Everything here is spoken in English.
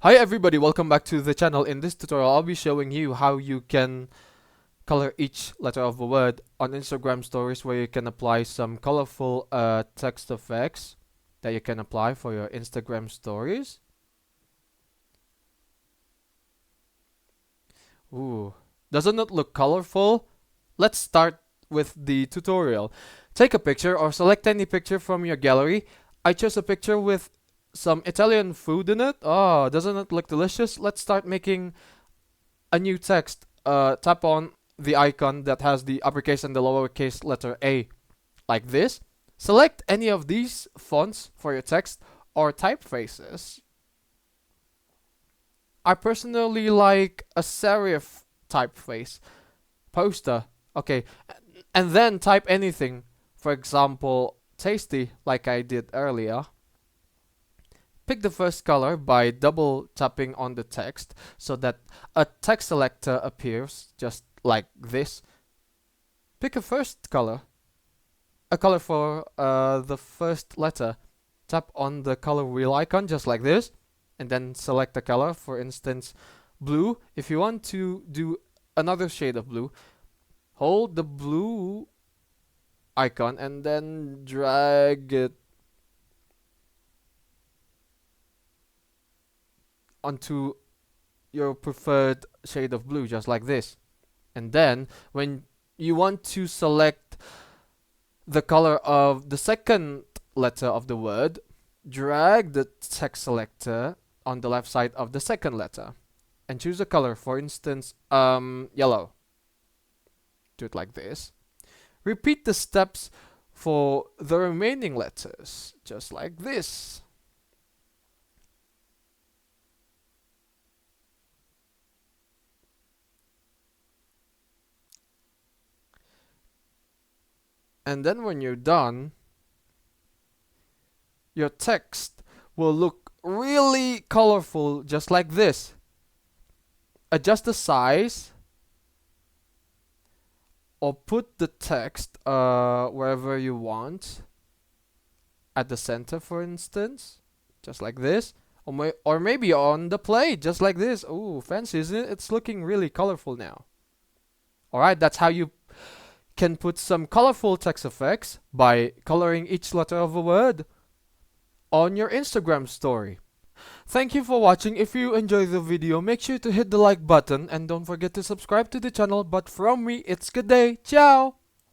Hi everybody, welcome back to the channel. In this tutorial, I'll be showing you how you can color each letter of a word on Instagram stories, where you can apply some colorful text effects that you can apply for your Instagram stories. Ooh, doesn't it look colorful? Let's start with the tutorial. Take a picture or select any picture from your gallery. I chose a picture with some Italian food in it. Oh, doesn't it look delicious? Let's start making a new text. Tap on the icon that has the uppercase and the lowercase letter A, like this. Select any of these fonts for your text or typefaces. I personally like a serif typeface. Poster. Okay. And then type anything. For example, tasty, like I did earlier. Pick the first color by double tapping on the text so that a text selector appears, just like this. Pick a first color. A color for the first letter. Tap on the color wheel icon, just like this. And then select a color, for instance, blue. If you want to do another shade of blue, hold the blue icon and then drag it onto your preferred shade of blue, just like this. And then when you want to select the color of the second letter of the word, drag the text selector on the left side of the second letter and choose a color, for instance, yellow. Do it like this. Repeat the steps for the remaining letters, just like this. And then when you're done, your text will look really colorful, just like this. Adjust the size or put the text wherever you want, at the center, for instance, just like this. Or maybe on the plate, just like this. Ooh, fancy, isn't it? It's looking really colorful now. Alright, that's how you can put some colorful text effects by coloring each letter of a word on your Instagram story. Thank you for watching. If you enjoyed the video, make sure to hit the like button and don't forget to subscribe to the channel. But from me, it's good day. Ciao!